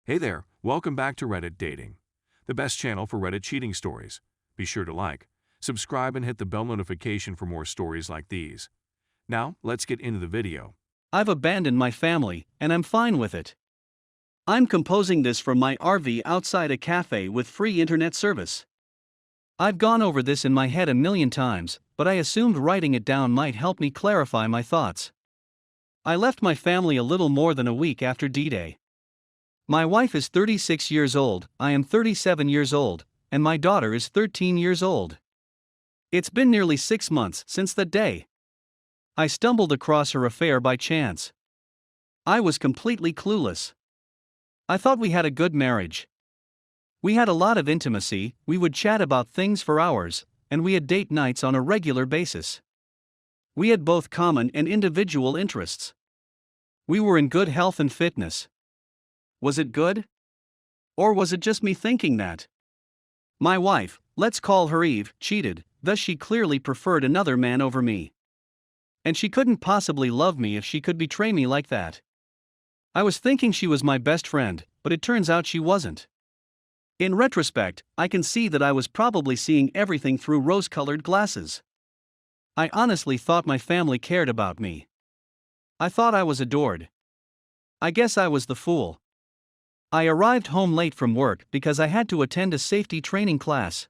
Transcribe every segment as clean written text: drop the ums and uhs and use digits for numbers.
Hey there, welcome back to Reddit Dating, the best channel for Reddit cheating stories. Be sure to like, subscribe, and hit the bell notification for more stories like these. Now, let's get into the video. I've abandoned my family, and I'm fine with it. I'm composing this from my RV outside a cafe with free internet service. I've gone over this in my head a million times, but I assumed writing it down might help me clarify my thoughts. I left my family a little more than a week after D-Day. My wife is 36 years old, I am 37 years old, and my daughter is 13 years old. It's been nearly 6 months since that day. I stumbled across her affair by chance. I was completely clueless. I thought we had a good marriage. We had a lot of intimacy, we would chat about things for hours, and we had date nights on a regular basis. We had both common and individual interests. We were in good health and fitness. Was it good? Or was it just me thinking that? My wife, let's call her Eve, cheated, thus she clearly preferred another man over me. And she couldn't possibly love me if she could betray me like that. I was thinking she was my best friend, but it turns out she wasn't. In retrospect, I can see that I was probably seeing everything through rose-colored glasses. I honestly thought my family cared about me. I thought I was adored. I guess I was the fool. I arrived home late from work because I had to attend a safety training class.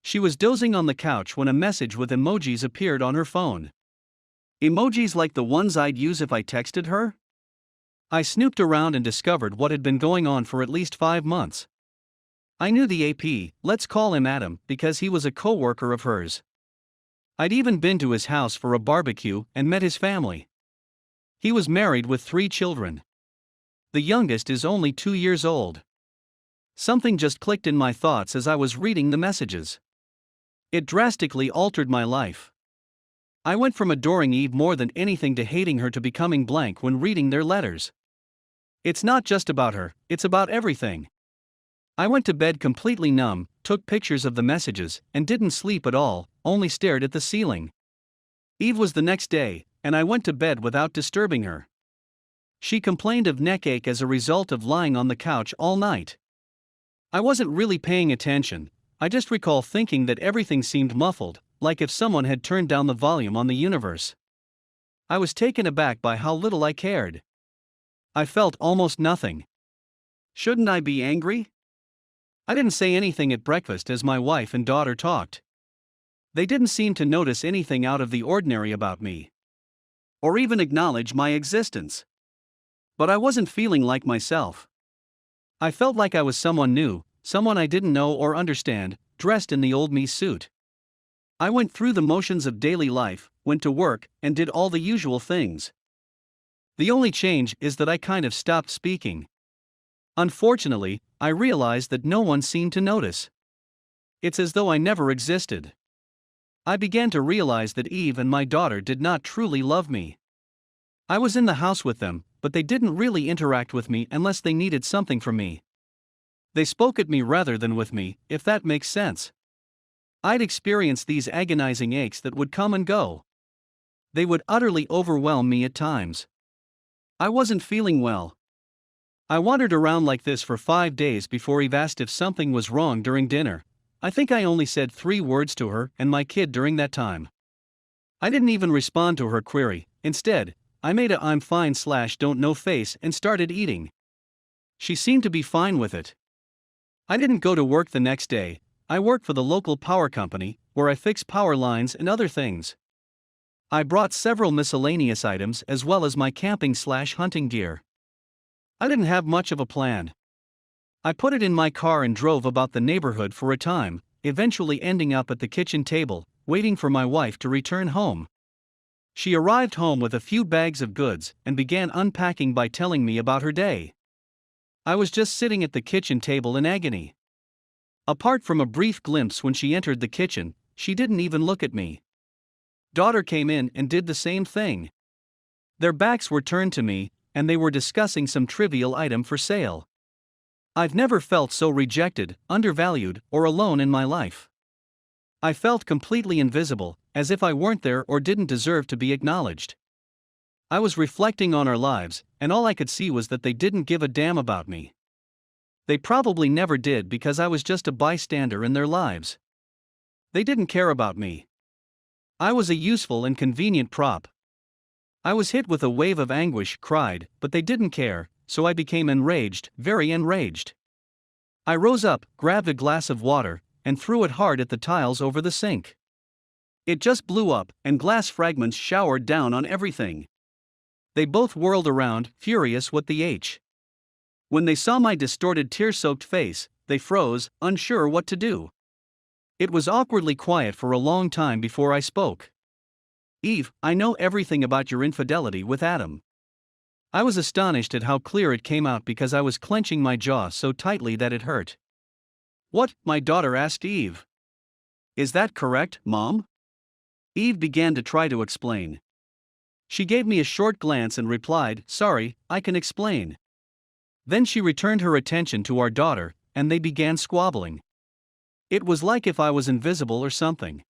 She was dozing on the couch when a message with emojis appeared on her phone. Emojis like the ones I'd use if I texted her? I snooped around and discovered what had been going on for at least 5 months. I knew the AP, let's call him Adam, because he was a co-worker of hers. I'd even been to his house for a barbecue and met his family. He was married with 3 children. The youngest is only 2 years old. Something just clicked in my thoughts as I was reading the messages. It drastically altered my life. I went from adoring Eve more than anything to hating her to becoming blank when reading their letters. It's not just about her, it's about everything. I went to bed completely numb, took pictures of the messages, and didn't sleep at all, only stared at the ceiling. Eve was the next day, and I went to bed without disturbing her. She complained of neck ache as a result of lying on the couch all night. I wasn't really paying attention, I just recall thinking that everything seemed muffled, like if someone had turned down the volume on the universe. I was taken aback by how little I cared. I felt almost nothing. Shouldn't I be angry? I didn't say anything at breakfast as my wife and daughter talked. They didn't seem to notice anything out of the ordinary about me. Or even acknowledge my existence. But I wasn't feeling like myself. I felt like I was someone new, someone I didn't know or understand, dressed in the old me suit. I went through the motions of daily life, went to work, and did all the usual things. The only change is that I kind of stopped speaking. Unfortunately, I realized that no one seemed to notice. It's as though I never existed. I began to realize that Eve and my daughter did not truly love me. I was in the house with them, but they didn't really interact with me unless they needed something from me. They spoke at me rather than with me, if that makes sense. I'd experienced these agonizing aches that would come and go. They would utterly overwhelm me at times. I wasn't feeling well. I wandered around like this for 5 days before Eve asked if something was wrong during dinner. I think I only said 3 words to her and my kid during that time. I didn't even respond to her query. Instead, I made a I'm fine / don't know face and started eating. She seemed to be fine with it. I didn't go to work the next day. I work for the local power company, where I fix power lines and other things. I brought several miscellaneous items as well as my camping / hunting gear. I didn't have much of a plan. I put it in my car and drove about the neighborhood for a time, eventually ending up at the kitchen table, waiting for my wife to return home. She arrived home with a few bags of goods and began unpacking by telling me about her day. I was just sitting at the kitchen table in agony. Apart from a brief glimpse when she entered the kitchen, she didn't even look at me. Daughter came in and did the same thing. Their backs were turned to me, and they were discussing some trivial item for sale. I've never felt so rejected, undervalued, or alone in my life. I felt completely invisible, as if I weren't there or didn't deserve to be acknowledged. I was reflecting on our lives, and all I could see was that they didn't give a damn about me. They probably never did because I was just a bystander in their lives. They didn't care about me. I was a useful and convenient prop. I was hit with a wave of anguish, cried, but they didn't care, so I became enraged, very enraged. I rose up, grabbed a glass of water, and threw it hard at the tiles over the sink. It just blew up, and glass fragments showered down on everything. They both whirled around, furious with the H. When they saw my distorted tear-soaked face, they froze, unsure what to do. It was awkwardly quiet for a long time before I spoke. Eve, I know everything about your infidelity with Adam. I was astonished at how clear it came out because I was clenching my jaw so tightly that it hurt. What? My daughter asked Eve. Is that correct, Mom? Eve began to try to explain. She gave me a short glance and replied, sorry, I can explain. Then she returned her attention to our daughter, and they began squabbling. It was like if I was invisible or something.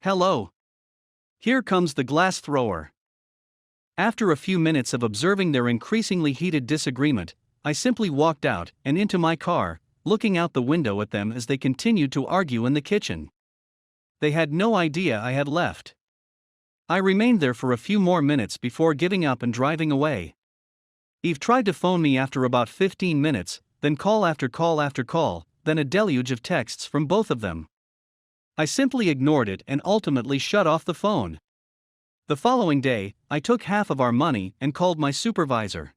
Hello. Here comes the glass thrower. After a few minutes of observing their increasingly heated disagreement, I simply walked out and into my car, looking out the window at them as they continued to argue in the kitchen. They had no idea I had left. I remained there for a few more minutes before giving up and driving away. Eve tried to phone me after about 15 minutes, then call after call after call, then a deluge of texts from both of them. I simply ignored it and ultimately shut off the phone. The following day, I took half of our money and called my supervisor.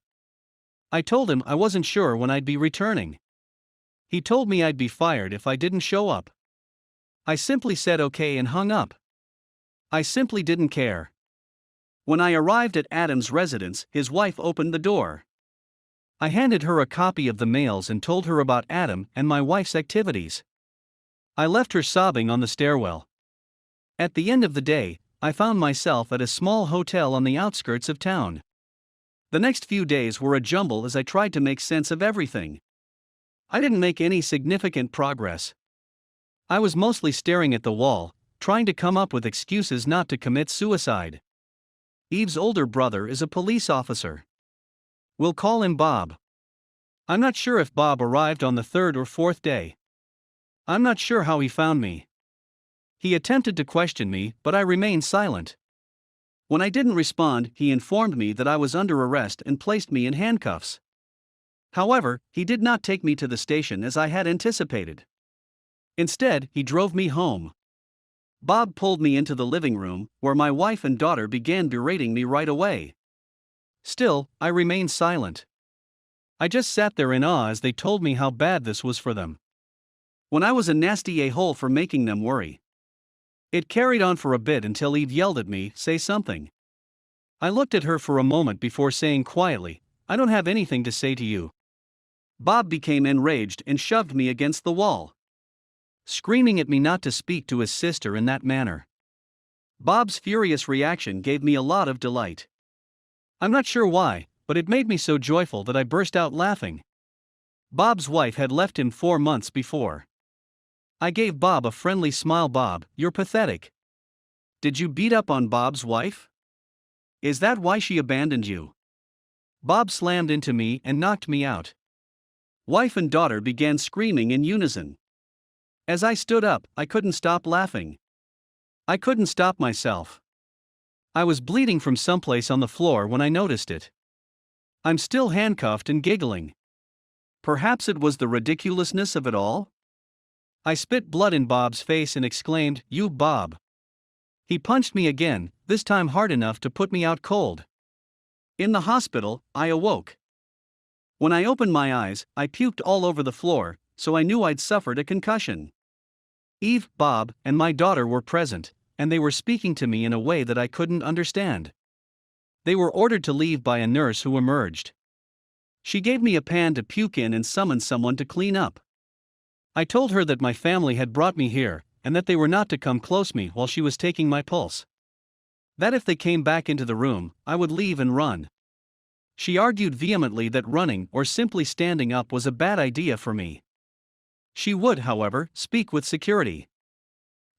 I told him I wasn't sure when I'd be returning. He told me I'd be fired if I didn't show up. I simply said okay and hung up. I simply didn't care. When I arrived at Adam's residence, his wife opened the door. I handed her a copy of the mails and told her about Adam and my wife's activities. I left her sobbing on the stairwell. At the end of the day, I found myself at a small hotel on the outskirts of town. The next few days were a jumble as I tried to make sense of everything. I didn't make any significant progress. I was mostly staring at the wall, trying to come up with excuses not to commit suicide. Eve's older brother is a police officer. We'll call him Bob. I'm not sure if Bob arrived on the third or fourth day. I'm not sure how he found me. He attempted to question me, but I remained silent. When I didn't respond, he informed me that I was under arrest and placed me in handcuffs. However, he did not take me to the station as I had anticipated. Instead, he drove me home. Bob pulled me into the living room, where my wife and daughter began berating me right away. Still, I remained silent. I just sat there in awe as they told me how bad this was for them. When I was a nasty a-hole for making them worry. It carried on for a bit until Eve yelled at me, say something. I looked at her for a moment before saying quietly, I don't have anything to say to you. Bob became enraged and shoved me against the wall, screaming at me not to speak to his sister in that manner. Bob's furious reaction gave me a lot of delight. I'm not sure why, but it made me so joyful that I burst out laughing. Bob's wife had left him 4 months before. I gave Bob a friendly smile. Bob, you're pathetic. Did you beat up on Bob's wife? Is that why she abandoned you? Bob slammed into me and knocked me out. Wife and daughter began screaming in unison. As I stood up, I couldn't stop laughing. I couldn't stop myself. I was bleeding from someplace on the floor when I noticed it. I'm still handcuffed and giggling. Perhaps it was the ridiculousness of it all? I spit blood in Bob's face and exclaimed, You, Bob. He punched me again, this time hard enough to put me out cold. In the hospital, I awoke. When I opened my eyes, I puked all over the floor, so I knew I'd suffered a concussion. Eve, Bob, and my daughter were present, and they were speaking to me in a way that I couldn't understand. They were ordered to leave by a nurse who emerged. She gave me a pan to puke in and summoned someone to clean up. I told her that my family had brought me here, and that they were not to come close me while she was taking my pulse. That if they came back into the room, I would leave and run. She argued vehemently that running or simply standing up was a bad idea for me. She would, however, speak with security.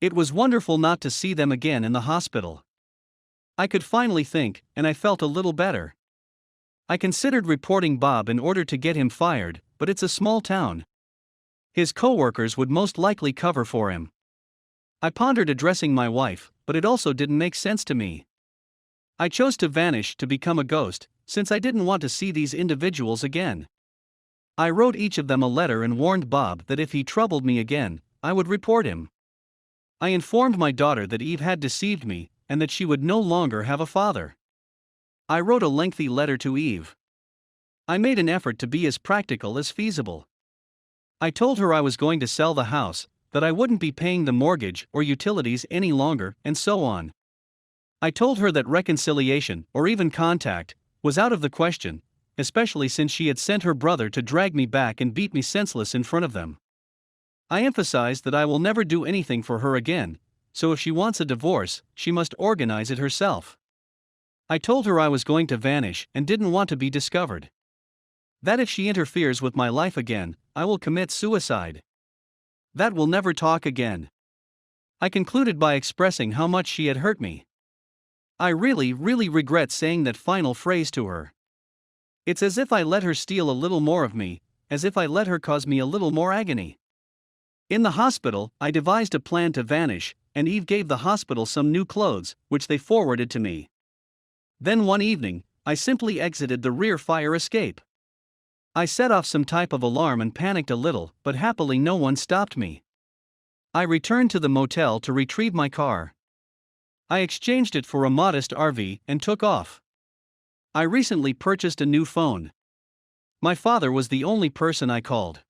It was wonderful not to see them again in the hospital. I could finally think, and I felt a little better. I considered reporting Bob in order to get him fired, but it's a small town. His co-workers would most likely cover for him. I pondered addressing my wife, but it also didn't make sense to me. I chose to vanish, to become a ghost, since I didn't want to see these individuals again. I wrote each of them a letter and warned Bob that if he troubled me again, I would report him. I informed my daughter that Eve had deceived me, and that she would no longer have a father. I wrote a lengthy letter to Eve. I made an effort to be as practical as feasible. I told her I was going to sell the house, that I wouldn't be paying the mortgage or utilities any longer, and so on. I told her that reconciliation, or even contact, was out of the question, especially since she had sent her brother to drag me back and beat me senseless in front of them. I emphasized that I will never do anything for her again, so if she wants a divorce, she must organize it herself. I told her I was going to vanish and didn't want to be discovered. That if she interferes with my life again, I will commit suicide. That we'll never talk again. I concluded by expressing how much she had hurt me. I really regret saying that final phrase to her. It's as if I let her steal a little more of me, as if I let her cause me a little more agony. In the hospital, I devised a plan to vanish, and Eve gave the hospital some new clothes, which they forwarded to me. Then one evening, I simply exited the rear fire escape. I set off some type of alarm and panicked a little, but happily no one stopped me. I returned to the motel to retrieve my car. I exchanged it for a modest RV and took off. I recently purchased a new phone. My father was the only person I called.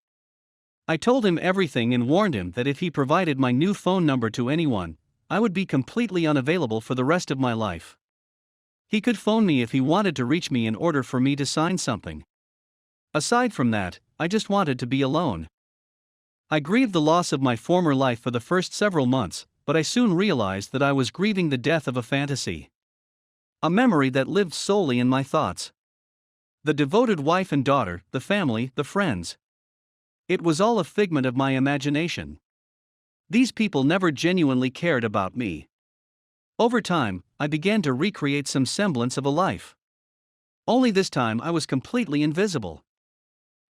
I told him everything and warned him that if he provided my new phone number to anyone, I would be completely unavailable for the rest of my life. He could phone me if he wanted to reach me in order for me to sign something. Aside from that, I just wanted to be alone. I grieved the loss of my former life for the first several months, but I soon realized that I was grieving the death of a fantasy. A memory that lived solely in my thoughts. The devoted wife and daughter, the family, the friends. It was all a figment of my imagination. These people never genuinely cared about me. Over time, I began to recreate some semblance of a life. Only this time I was completely invisible.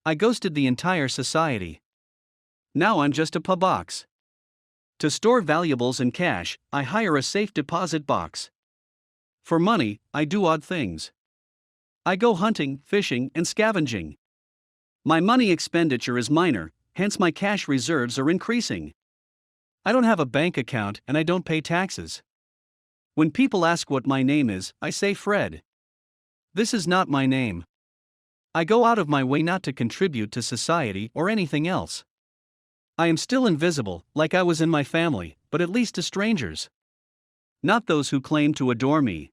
I ghosted the entire society. Now I'm just a box. To store valuables and cash, I hire a safe deposit box. For money, I do odd things. I go hunting, fishing, and scavenging. My money expenditure is minor, hence my cash reserves are increasing. I don't have a bank account and I don't pay taxes. When people ask what my name is, I say Fred. This is not my name. I go out of my way not to contribute to society or anything else. I am still invisible, like I was in my family, but at least to strangers. Not those who claim to adore me.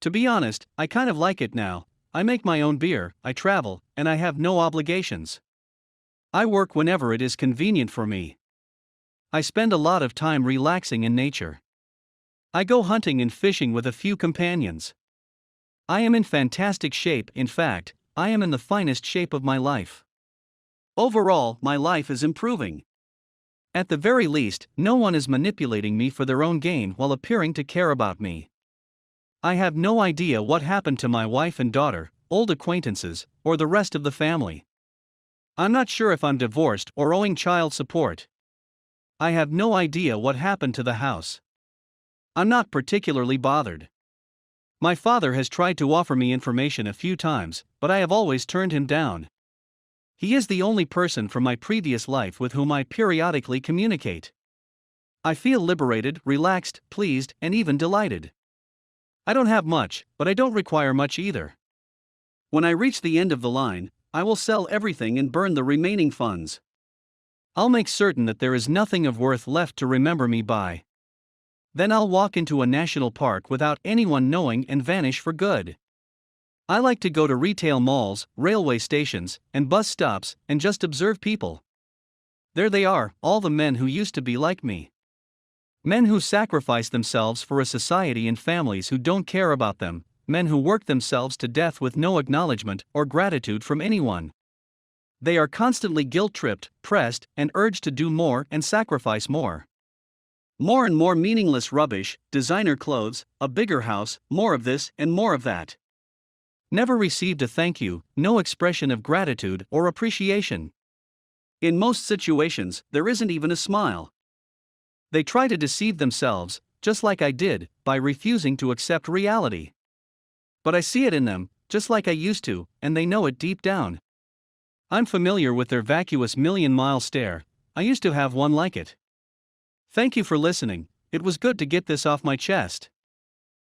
To be honest, I kind of like it now. I make my own beer, I travel, and I have no obligations. I work whenever it is convenient for me. I spend a lot of time relaxing in nature. I go hunting and fishing with a few companions. I am in fantastic shape, in fact, I am in the finest shape of my life. Overall, my life is improving. At the very least, no one is manipulating me for their own gain while appearing to care about me. I have no idea what happened to my wife and daughter, old acquaintances, or the rest of the family. I'm not sure if I'm divorced or owing child support. I have no idea what happened to the house. I'm not particularly bothered. My father has tried to offer me information a few times, but I have always turned him down. He is the only person from my previous life with whom I periodically communicate. I feel liberated, relaxed, pleased, and even delighted. I don't have much, but I don't require much either. When I reach the end of the line, I will sell everything and burn the remaining funds. I'll make certain that there is nothing of worth left to remember me by. Then I'll walk into a national park without anyone knowing and vanish for good. I like to go to retail malls, railway stations, and bus stops and just observe people. There they are, all the men who used to be like me. Men who sacrifice themselves for a society and families who don't care about them, men who work themselves to death with no acknowledgement or gratitude from anyone. They are constantly guilt-tripped, pressed, and urged to do more and sacrifice more. More and more meaningless rubbish, designer clothes, a bigger house, more of this and more of that. Never received a thank you, no expression of gratitude or appreciation. In most situations, there isn't even a smile. They try to deceive themselves, just like I did, by refusing to accept reality. But I see it in them, just like I used to, and they know it deep down. I'm familiar with their vacuous million-mile stare. I used to have one like it. Thank you for listening. It was good to get this off my chest.